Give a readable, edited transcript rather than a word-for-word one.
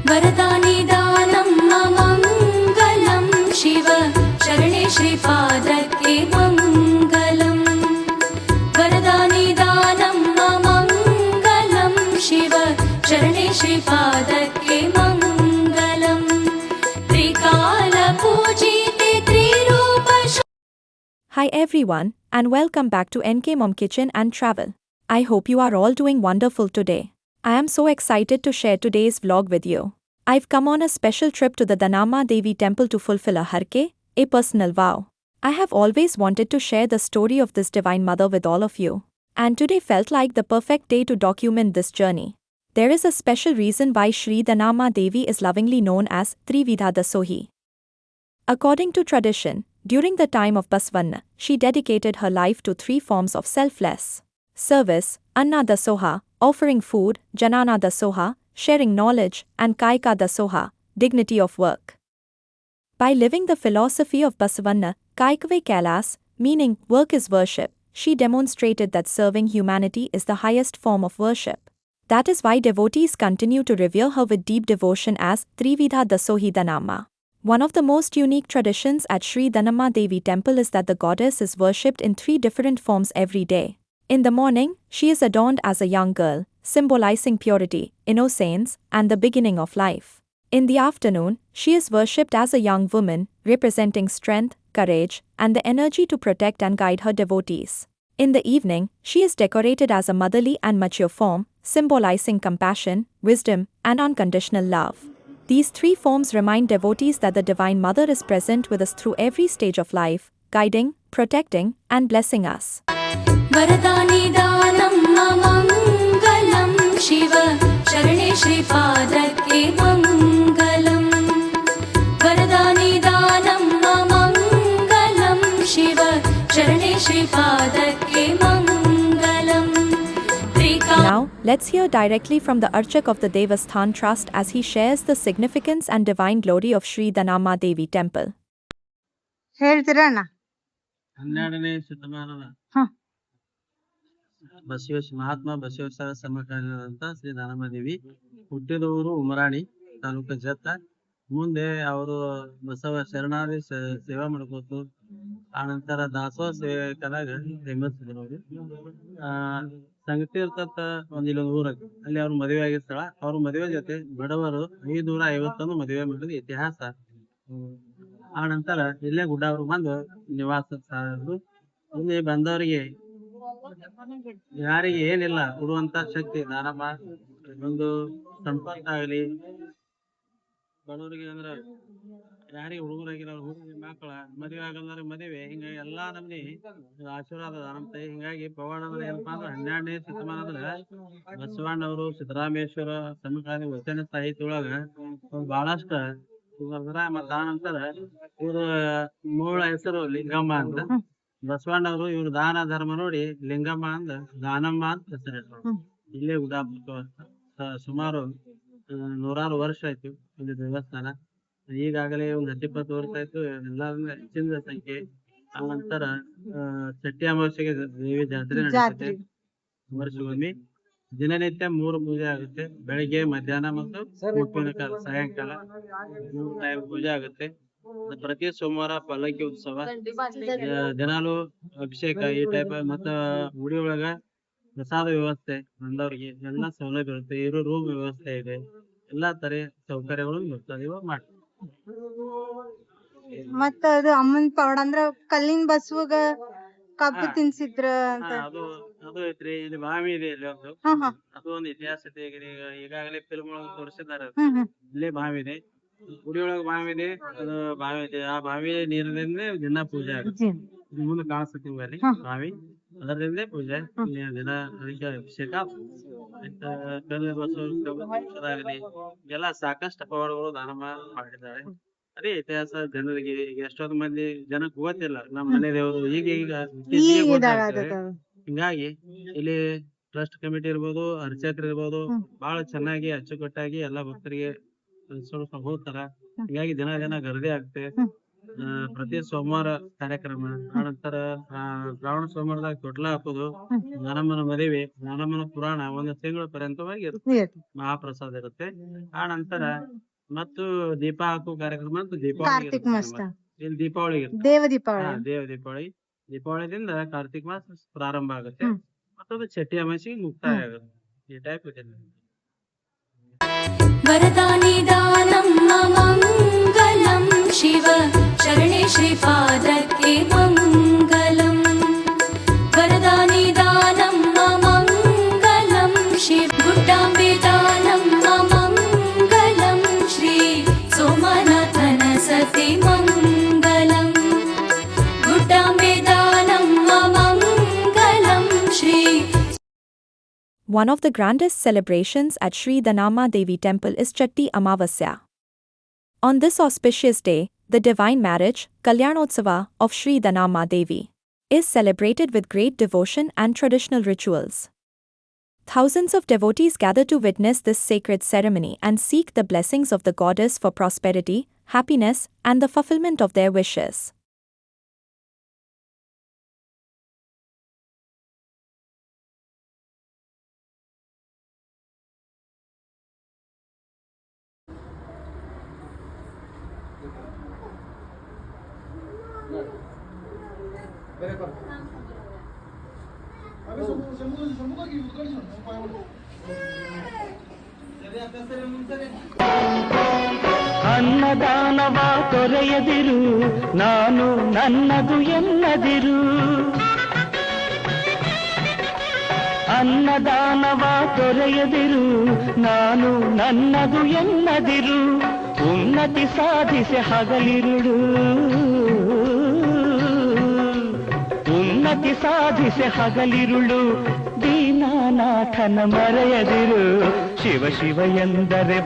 वरदानिदानं मङ्गलं शिव शरणे श्रीपादके मङ्गलम् वरदानिदानं मङ्गलं शिव शरणे श्रीपादके मङ्गलम् त्रिकालपूजिते त्रिरूप। Hi everyone, and welcome back to NK Mom Kitchen and Travel. I hope you are all doing wonderful today. I am so excited to share today's vlog with you. I've come on a special trip to the Dhanamma Devi temple to fulfill a harke, a personal vow. I have always wanted to share the story of this divine mother with all of you, and today felt like the perfect day to document this journey. There is a special reason why Shri Dhanamma Devi is lovingly known as Trividha Dasohi. According to tradition, during the time of Basvanna, she dedicated her life to three forms of selfless service: Anna Dasoha, offering food; Janana Dasoha, sharing knowledge; and Kaika Dasoha, dignity of work. By living the philosophy of Basavanna, Kaikave Kailas, meaning work is worship, she demonstrated that serving humanity is the highest form of worship. That is why devotees continue to revere her with deep devotion as Trividha Dasohi Dhanamma. One of the most unique traditions at Sri Dhanamma Devi temple is that the goddess is worshipped in three different forms every day. In the morning, she is adorned as a young girl, symbolizing purity, innocence, and the beginning of life. In the afternoon, she is worshipped as a young woman, representing strength, courage, and the energy to protect and guide her devotees. In the evening, she is decorated as a motherly and mature form, symbolizing compassion, wisdom, and unconditional love. These three forms remind devotees that the Divine Mother is present with us through every stage of life, guiding, protecting, and blessing us. वरदानिदानं मङ्गलं शिव शरणे श्रीपादके मङ्गलम् वरदानिदानं मङ्गलं शिव शरणे श्रीपादके मङ्गलम्। Now, let's hear directly from the Archak of the Devasthan Trust as he shares the significance and divine glory of Sri Dhanamma Devi temple. ಹೇಳ್ತೀರಣ್ಣ? 12ನೇ ಶತಮಾನದ ಮಹಾತ್ಮ ಬಸವೇಶ್ವರ ಸಮಕಾಲೀನದಂತ ಶ್ರೀ ದಾನಮ್ಮ ದೇವಿ ಹುಟ್ಟಿದವರು ಉಮರಾಣಿ ತಾಲೂಕು ಜತ್ತ. ಮುಂದೆ ಅವರು ಬಸವ ಶರಣಾದಿ ಸೇವಾ ಮಾಡ್ಕೋತು. ಆನಂತರ ದಾಸೋಹ ಸೇವಕರಾಗ ಫೇಮಸ್ ಅವರು. ಸಂಗತಿ ಇರ್ತಂತ ಇಲ್ಲೊಂದು ಊರ ಅಲ್ಲಿ ಅವ್ರ ಮದುವೆ ಆಗಿರ್ತಾಳ. ಅವ್ರ ಮದುವೆ ಜೊತೆ ಬಡವರು 550 ಮದುವೆ ಮಾಡಿದ ಇತಿಹಾಸ. ಆನಂತರ ಇಲ್ಲೇ ಗುಡ್ಡಾವ್ರು ಬಂದು ನಿವಾಸ ಇಲ್ಲಿ ಬಂದವರಿಗೆ ಯಾರಿಗೆ ಏನಿಲ್ಲ ಕೊಡುವಂತ ಶಕ್ತಿ ದಾನಮ್ಮ. ಒಂದು ಸಂಪತ್ತಾಗಲಿ ಬಡವರಿಗೆ ಅಂದ್ರ ಯಾರಿಗೆ ಹುಡುಗರಾಗಿಲ್ಲ ಹುಡುಗರ ಮಕ್ಕಳ ಮದುವೆ ಆಗಲ್ದಾರ ಮದುವೆ, ಹಿಂಗಾಗಿ ಎಲ್ಲಾ ನಮ್ನಿ ಆಶೀರ್ವಾದ ದಾನಮ್ಮ. ಹಿಂಗಾಗಿ ಪವಾಡದ ಏನಪ್ಪಾ ಅಂದ್ರೆ 12ನೇ ಶತಮಾನದ ಬಸವಣ್ಣವರು ಸಿದ್ದರಾಮೇಶ್ವರ ಸಮಕಾಲೀನ ವಚನ ಸಾಹಿತ್ಯ ಒಳಗ ಬಹಳಷ್ಟ ಮತ್ತ ಆನಂತರ ಇವ್ರ ಮೂಲ ಹೆಸರು ಲಿಂಗಮ್ಮ ಅಂತ. ಬಸವಣ್ಣವರು ಇವ್ರ ದಾನ ಧರ್ಮ ನೋಡಿ ಲಿಂಗಮ್ಮ ಅಂದ ದಾನಮ್ಮ ಅಂತ ಹೆಸರಿಟ್ರು. ಇಲ್ಲೇ ಸುಮಾರು 100 ವರ್ಷ ಆಯ್ತು ಇಲ್ಲಿ ದೇವಸ್ಥಾನ. ಈಗಾಗಲೇ ಒಂದು 10-20 ವರ್ಷ ಆಯ್ತು. ಎಲ್ಲಾದ್ರೂ ಹೆಚ್ಚಿನ ಸಂಖ್ಯೆ. ಆನಂತರ ಚಟ್ಟಿ ಅಮಾವಾಸ್ಯೆಗೆ ದೇವಿ ಜಾತ್ರೆ ನಡೆಯುತ್ತೆ ವರ್ಷಗೊಮ್ಮೆ. ದಿನನಿತ್ಯ 3 ಪೂಜೆ ಆಗುತ್ತೆ. ಬೆಳಿಗ್ಗೆ, ಮಧ್ಯಾಹ್ನ ಮತ್ತು ಮುಪ್ಪಿನ ಕಾಲ ಸಾಯಂಕಾಲ 3 ಟೈಮ್ ಪೂಜೆ ಆಗುತ್ತೆ. ಪ್ರತಿ ಸೋಮವಾರ ಪಲ್ಲಕ್ಕಿ ಉತ್ಸವ, ದಿನಾಲು ಅಭಿಷೇಕ ಈ ಟೈಪ್. ಮತ್ತ ಗುಡಿ ಒಳಗ ಪ್ರಸಾದ ವ್ಯವಸ್ಥೆ ಬಂದವ್ರಿಗೆ ಎಲ್ಲಾ ಸೌಲಭ್ಯ ಇರುತ್ತೆ. ಇರೋ ರೂಮ್ ವ್ಯವಸ್ಥೆ ಇದೆ. ಎಲ್ಲಾ ತರ ಸೌಕರ್ಯಗಳು ಮಾಡ್ತಾರೆ. ಮತ್ತ ಅದು ಅಮ್ಮನ್ ಪವಾಡ ಅಂದ್ರ ಕಲ್ಲಿನ ಬಸವಗ ಕಬ್ಬು ತಿನ್ಸಿದ್ರ ಅಂತ. ಅದು ಐತ್ರಿ. ಇಲ್ಲಿ ಬಾವಿ ಇದೆ. ಇಲ್ಲಿ ಒಂದು ಅದು ಒಂದು ಇತಿಹಾಸ ಐತಿ. ಈಗಾಗಲೇ ಫಿಲ್ಮ್ ಒಳಗ ತೋರಿಸಿದ್ದಾರೆ. ಇಲ್ಲೇ ಬಾವಿ ಇದೆ. ಗುಡಿ ಒಳಗ ಬಾವಿ ಇದೆ. ಅದು ಬಾವಿ ಇದೆ. ಆ ಬಾವಿ ನೀರಿನಿಂದ ದಿನ ಪೂಜೆ ಆಗುತ್ತೆ. ಮುಂದೆ ಕಾಣಿಸ್ತೈತಿ ಅಲ್ಲಿ ಬಾವಿ. ಅದರಿಂದ ಪೂಜೆ ದಿನ ಅಭಿಷೇಕ ಎಲ್ಲ ಸಾಕಷ್ಟು ಪವಾಡಗಳು ದಾನಮ್ಮ ಮಾಡಿದ್ದಾರೆ. ಅದೇ ಇತಿಹಾಸ ಜನರಿಗೆ ಎಷ್ಟೊಂದು ಮಂದಿ ಜನಕ್ಕೆ ಗೊತ್ತಿಲ್ಲ ನಮ್ಮ ಮನೆ ದೇವರು. ಈಗ ಹಿಂಗಾಗಿ ಇಲ್ಲಿ ಟ್ರಸ್ಟ್ ಕಮಿಟಿ ಇರ್ಬೋದು, ಅರ್ಚಕರು ಇರ್ಬೋದು, ಬಹಳ ಚೆನ್ನಾಗಿ ಅಚ್ಚುಕಟ್ಟಾಗಿ ಎಲ್ಲಾ ಭಕ್ತರಿಗೆ ಹೋಗ್ತಾರ. ಹಿಂಗಾಗಿ ದಿನ ಗರ್ದಿ ಆಗುತ್ತೆ. ಪ್ರತಿ ಸೋಮವಾರ ಕಾರ್ಯಕ್ರಮ ಆನಂತರ ಶ್ರಾವಣ ಸೋಮವಾರದಾಗ ತೊಟ್ಲ ಹಾಕೋದು, ನಾನಮ್ಮನ ಮದುವೆ, ನಾನಮ್ಮನ ಪುರಾಣ ಒಂದು ತಿಂಗಳ ಪರ್ಯಂತವಾಗಿ ಇರುತ್ತೆ. ಹೇಳ್ರಿ. ಮಹಾಪ್ರಸಾದ ಇರುತ್ತೆ. ಆ ನಂತರ ಮತ್ತು ದೀಪ ಹಾಕುವ ಕಾರ್ಯಕ್ರಮ ಮತ್ತು ದೀಪಾವಳಿ ಕಾರ್ತಿಕ್ ಮಾಸ ಇಲ್ಲಿ ದೀಪಾವಳಿ ಇರುತ್ತೆ. ದೇವ ದೀಪಾವಳಿ ದೇವ ದೀಪಾವಳಿದಿಂದ ಕಾರ್ತಿಕ್ ಮಾಸ ಪ್ರಾರಂಭ ಆಗುತ್ತೆ ಮತ್ತೊಂದು ಚಟ್ಟಿ ಅಮಾಸಿಗೆ ಮುಕ್ತಾಯ ಆಗುತ್ತೆ. ಈ ಟೈಪ್ ಇದೆ. वरदानि दानम् मङ्गलं शिव शरणे श्रीपादके मङ्गलम् वरदानि दानम् मङ्गलं शिव गुड्डाम्बे दानम् मङ्गलं श्री सोमनाथन सति मङ्गलम् गुड्डाम्बे दानम् मङ्गलं Shri. One of the grandest celebrations at Sri Dhanama Devi Temple is Chatti Amavasya. On this auspicious day, the divine marriage, Kalyanotsava, of Sri Dhanama Devi, is celebrated with great devotion and traditional rituals. Thousands of devotees gather to witness this sacred ceremony and seek the blessings of the goddess for prosperity, happiness, and the fulfillment of their wishes. ಅನ್ನದಾನವ ತೊರೆಯದಿರು, ನಾನು ನನ್ನದು ಎನ್ನದಿರು. ಅನ್ನದಾನವ ತೊರೆಯದಿರು, ನಾನು ನನ್ನದು ಎನ್ನದಿರು. ಉನ್ನತಿ ಸಾಧಿಸಿ ಹಗಲಿರುಳು, ಉನ್ನತಿ ಸಾಧಿಸಿ ಹಗಲಿರುಳು. ದೀನಾನಾಥನ ಮರೆಯದಿರು, ಶಿವ ಶಿವ ಎಂದರೆ